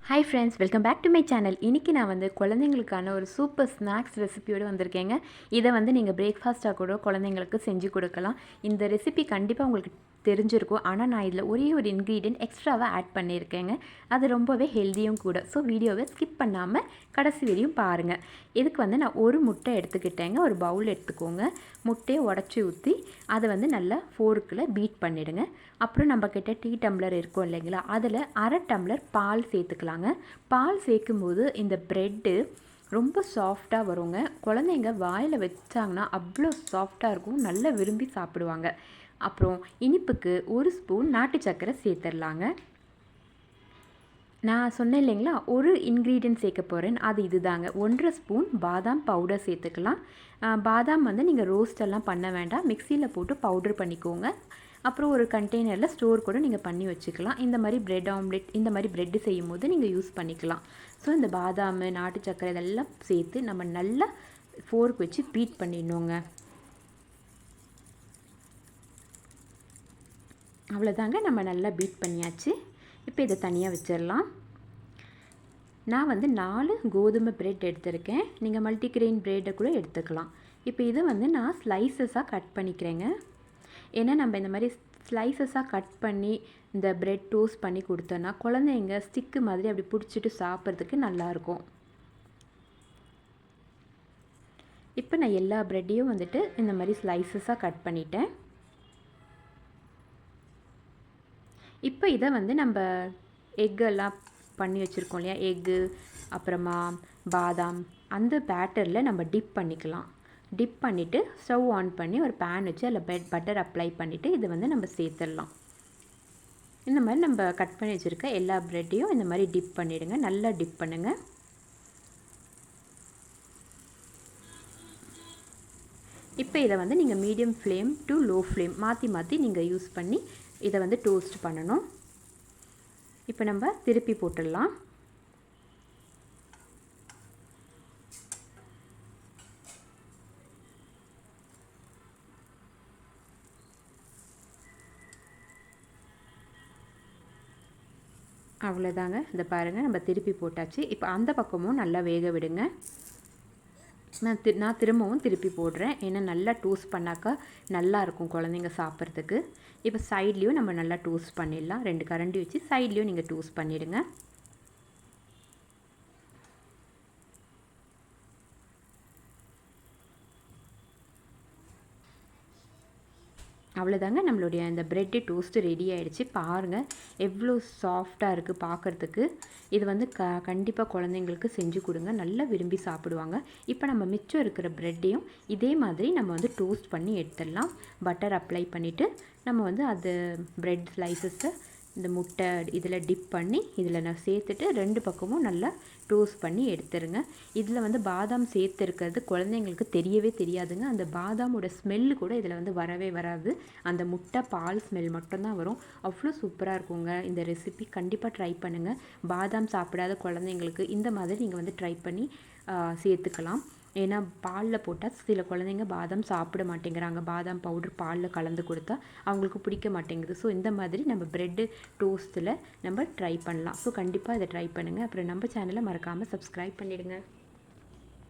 Hi friends, welcome back to my channel. இன்னைக்கு நான் வந்து குழந்தைகளுக்கான ஒரு சூப்பர் ஸ்நாக்ஸ் ரெசிபியோடு வந்திருக்கேங்க. இதை வந்து நீங்கள் பிரேக்ஃபாஸ்ட்டாக கூட குழந்தைங்களுக்கு செஞ்சு கொடுக்கலாம். இந்த ரெசிபி கண்டிப்பாக உங்களுக்கு தெரிஞ்சிருக்கும். ஆனால் நான் இதில் ஒரே ஒரு இன்க்ரீடியன்ட் எக்ஸ்ட்ராவாக ஆட் பண்ணியிருக்கேங்க. அது ரொம்பவே ஹெல்த்தியும் கூட. ஸோ வீடியோவை ஸ்கிப் பண்ணாமல் கடைசி வரையும் பாருங்கள். இதுக்கு வந்து நான் ஒரு முட்டை எடுத்துக்கிட்டேங்க. ஒரு பவுல் எடுத்துக்கோங்க. முட்டையை உடச்சி ஊற்றி அதை வந்து நல்லா ஃபோர்க்கில் பீட் பண்ணிவிடுங்க. அப்புறம் நம்மக்கிட்ட டீ டம்ளர் இருக்கும் இல்லைங்களா, அதில் அரை டம்ளர் பால் சேர்த்துக்கலாங்க. பால் சேர்க்கும்போது இந்த ப்ரெட்டு ரொம்ப சாஃப்டாக வருங்க. குழந்தைங்க வாயில் வச்சாங்கன்னா அவ்வளோ சாஃப்டாக இருக்கும், நல்லா விரும்பி சாப்பிடுவாங்க. அப்புறம் இனிப்புக்கு ஒரு ஸ்பூன் நாட்டு சர்க்கரை சேர்த்துடலாங்க. நான் சொன்னேன் இல்லைங்களா, ஒரு இன்க்ரீடியன்ட் சேர்க்க போகிறேன், அது இதுதாங்க. 1.5 ஸ்பூன் பாதாம் பவுடர் சேர்த்துக்கலாம். பாதாம் வந்து நீங்கள் ரோஸ்டெல்லாம் பண்ண வேண்டாம், மிக்சியில் போட்டு பவுட்ரு பண்ணிக்கோங்க. அப்புறம் ஒரு கண்டெய்னரில் ஸ்டோர் கூட நீங்கள் பண்ணி வச்சுக்கலாம். இந்த மாதிரி பிரெட் ஆம்லெட், இந்த மாதிரி ப்ரெட்டு செய்யும் போது நீங்கள் யூஸ் பண்ணிக்கலாம். ஸோ இந்த பாதாம், நாட்டு சர்க்கரை இதெல்லாம் சேர்த்து நம்ம நல்லா ஃபோர்க் வச்சு பீட் பண்ணிடணுங்க. அவ்வளோதாங்க, நம்ம நல்லா பீட் பண்ணியாச்சு. இப்போ இதை தனியாக வச்சிடலாம். நான் வந்து 4 கோதுமை பிரெட் எடுத்திருக்கேன். நீங்கள் மல்டிக்ரெயின் பிரெட்டை கூட எடுத்துக்கலாம். இப்போ இதை வந்து நான் ஸ்லைசஸாக கட் பண்ணிக்கிறேங்க. ஏன்னா நம்ம இந்த மாதிரி ஸ்லைசஸாக கட் பண்ணி இந்த பிரெட் டோஸ்ட் பண்ணி கொடுத்தோன்னா குழந்தைங்க ஸ்டிக்கு மாதிரி அப்படி பிடிச்சிட்டு சாப்பிட்றதுக்கு நல்லாயிருக்கும். இப்போ நான் எல்லா ப்ரெட்டையும் வந்துட்டு இந்த மாதிரி ஸ்லைசஸாக கட் பண்ணிட்டேன். இப்போ இதை வந்து நம்ம எக்கெல்லாம் பண்ணி வச்சுருக்கோம் இல்லையா, எக்கு அப்புறமா பாதாம், அந்த பேட்டரில் நம்ம டிப் பண்ணிக்கலாம். டிப் பண்ணிவிட்டு ஸ்டவ் ஆன் பண்ணி ஒரு பேன் வச்சு அதில் பட்டர் அப்ளை பண்ணிவிட்டு இதை வந்து நம்ம சேர்த்துடலாம். இந்த மாதிரி நம்ம கட் பண்ணி வச்சுருக்க எல்லா ப்ரெட்டையும் இந்த மாதிரி டிப் பண்ணிவிடுங்க. நல்லா டிப் பண்ணுங்கள். இப்போ இதை வந்து நீங்கள் medium flame to low flame மாற்றி மாற்றி நீங்கள் யூஸ் பண்ணி இதை வந்து டோஸ்ட் பண்ணணும். இப்போ நம்ம திருப்பி போட்டுடலாம். அவ்வளோதாங்க, இதை பாருங்கள், நம்ம திருப்பி போட்டாச்சு. இப்போ அந்த பக்கமும் நல்லா வேக விடுங்க. நான் திரும்பவும் திருப்பி போடுறேன், ஏன்னா நல்லா டோஸ்ட் பண்ணாக்கா நல்லாயிருக்கும் குழந்தைங்க சாப்பிட்றதுக்கு. இப்போ சைட்லேயும் நம்ம நல்லா டோஸ்ட் பண்ணிடலாம். 2 கரண்டி வச்சு சைட்லேயும் நீங்கள் டோஸ்ட் பண்ணிவிடுங்க. அவ்வளோதாங்க, நம்மளுடைய அந்த ப்ரெட்டு டோஸ்ட்டு ரெடி ஆகிடுச்சு. பாருங்கள் எவ்வளோ சாஃப்டாக இருக்குது பார்க்குறதுக்கு. இது வந்து கண்டிப்பாக குழந்தைங்களுக்கு செஞ்சு கொடுங்க, நல்லா விரும்பி சாப்பிடுவாங்க. இப்போ நம்ம மிச்சம் இருக்கிற ப்ரெட்டையும் இதே மாதிரி நம்ம வந்து டோஸ்ட் பண்ணி எடுத்துடலாம். பட்டர் அப்ளை பண்ணிவிட்டு நம்ம வந்து அது ப்ரெட் ஸ்லைசஸை இந்த முட்டை இதில் டிப் பண்ணி இதில் நான் சேர்த்துட்டு 2 பக்கமும் நல்லா டோஸ்ட் பண்ணி எடுத்துருங்க. இதில் வந்து பாதாம் சேர்த்துருக்கிறது குழந்தைங்களுக்கு தெரியவே தெரியாதுங்க. அந்த பாதாமோட ஸ்மெல்லு கூட இதில் வந்து வரவே வராது. அந்த முட்டை பால் ஸ்மெல் மட்டும்தான் வரும். அவ்வளோ சூப்பராக இருக்குங்க இந்த ரெசிபி. கண்டிப்பாக ட்ரை பண்ணுங்கள். பாதாம் சாப்பிடாத குழந்தைங்களுக்கு இந்த மாதிரி நீங்கள் வந்து ட்ரை பண்ணி சேர்த்துக்கலாம். ஏன்னா பாலில் போட்டால் சில குழந்தைங்க பாதாம் சாப்பிட மாட்டேங்கிறாங்க. பாதாம் பவுடர் பாலில் கலந்து கொடுத்தா அவங்களுக்கு பிடிக்க மாட்டேங்குது. ஸோ இந்த மாதிரி நம்ம ப்ரெட்டு டோஸ்ட்டில் நம்ம ட்ரை பண்ணலாம். ஸோ கண்டிப்பாக இதை ட்ரை பண்ணுங்கள். அப்புறம் நம்ம சேனலை மறக்காமல் சப்ஸ்கிரைப் பண்ணிவிடுங்க.